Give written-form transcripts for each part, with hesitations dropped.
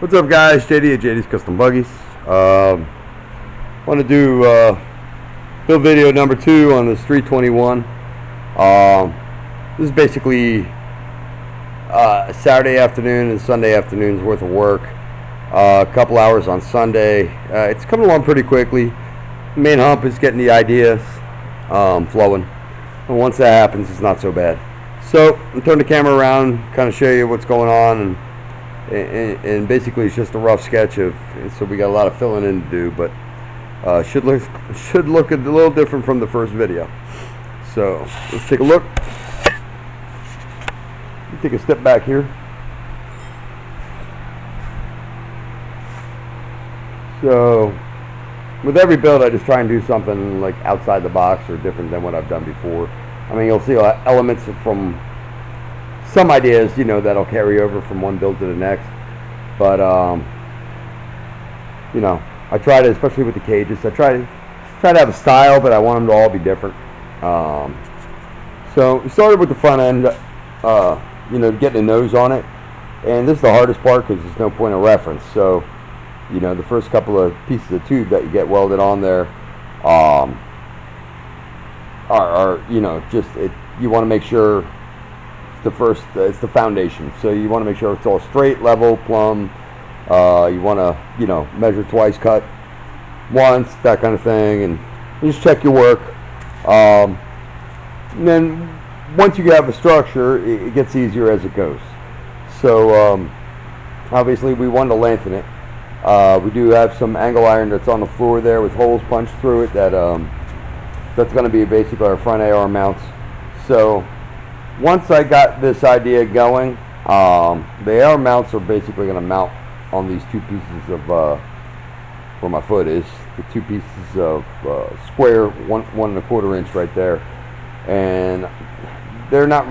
What's up, guys? JD at JD's Custom Buggies. Want to do build video number 2 on this 321. This is basically Saturday afternoon and Sunday afternoon's worth of work. A couple hours on Sunday. It's coming along pretty quickly. The main hump is getting the ideas flowing, and once that happens, it's not so bad. So I'll turn the camera around, kind of show you what's going on, and basically it's just a rough sketch of. So we got a lot of filling in to do, but should look a little different from the first video. So let's take a look. Take a step back here. So with every build, I just try and do something like outside the box or different than what I've done before. I mean, you'll see elements from some ideas, you know, that'll carry over from one build to the next. But you know, I try to, especially with the cages, I try to have a style, but I want them to all be different. So we started with the front end, you know, getting a nose on it, and this is the hardest part because there's no point of reference. So, you know, the first couple of pieces of tube that you get welded on there are you know, just you want to make sure it's the foundation. So you want to make sure it's all straight, level, plumb. You want to, you know, measure twice, cut once, that kind of thing, and you just check your work. And then once you have a structure, it gets easier as it goes. So obviously we want to lengthen it. We do have some angle iron that's on the floor there with holes punched through it that's going to be basically our front AR mounts. So once I got this idea going, the AR mounts are basically going to mount on these two pieces of where my foot is, the two pieces of square 1 1/4 inch right there, and they're not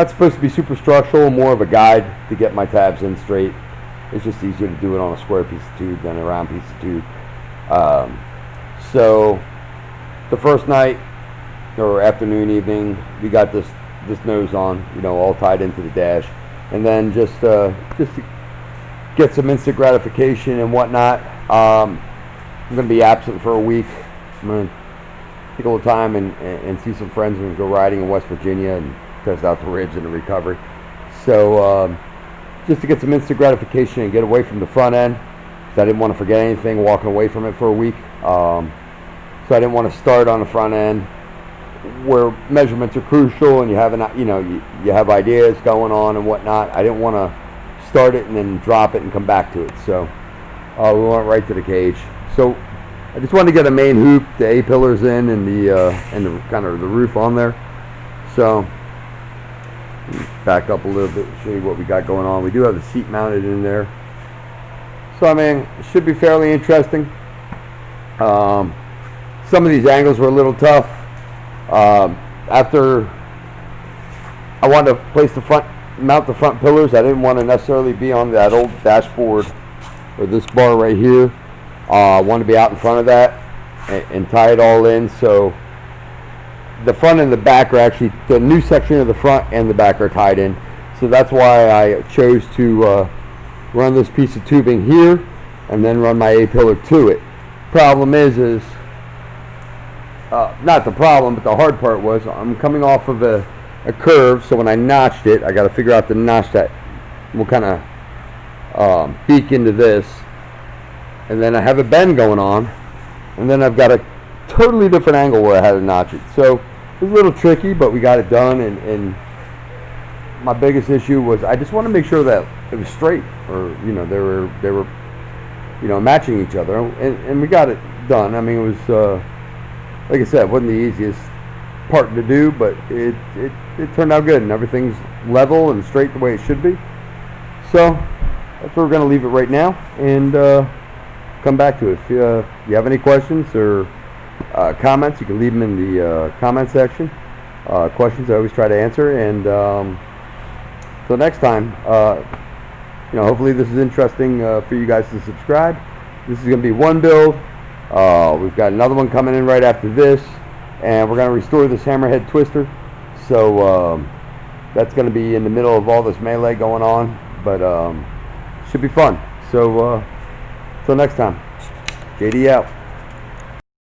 supposed to be super structural, more of a guide to get my tabs in straight. It's just easier to do it on a square piece of tube than a round piece of tube. So the first night or afternoon, evening, we got this nose on, you know, all tied into the dash, and then just to get some instant gratification and whatnot. I'm going to be absent for a week. I'm going to take a little time and see some friends and go riding in West Virginia and test out the ridge and the recovery. So just to get some instant gratification and get away from the front end, because I didn't want to forget anything walking away from it for a week. So I didn't want to start on the front end where measurements are crucial and you have you have ideas going on and whatnot. I didn't want to start it and then drop it and come back to it. So we went right to the cage. So I just wanted to get a main hoop, the A pillars in, and the kind of the roof on there. So back up a little bit and show you what we got going on. We do have the seat mounted in there. So I mean, it should be fairly interesting. Some of these angles were a little tough. After I wanted to mount the front pillars, I didn't want to necessarily be on that old dashboard or this bar right here. I wanted to be out in front of that and tie it all in. So the front and the back are actually, the new section of the front and the back are tied in. So that's why I chose to run this piece of tubing here and then run my A pillar to it. Problem is not the problem, but the hard part was I'm coming off of a curve, so when I notched it, I got to figure out the notch that will kind of beak into this, and then I have a bend going on, and then I've got a totally different angle where I had to notch it. So it was a little tricky, but we got it done. And my biggest issue was I just want to make sure that it was straight, or you know, they were you know, matching each other, and we got it done. I mean, it was like I said, it wasn't the easiest part to do, but it turned out good, and everything's level and straight the way it should be. So that's where we're going to leave it right now, and come back to it. If you have any questions or comments, you can leave them in the comment section. Questions I always try to answer, and so next time, you know, hopefully this is interesting for you guys to subscribe. This is going to be one build. We've got another one coming in right after this, and we're going to restore this hammerhead twister. So that's going to be in the middle of all this melee going on, but should be fun. So till next time, JD out.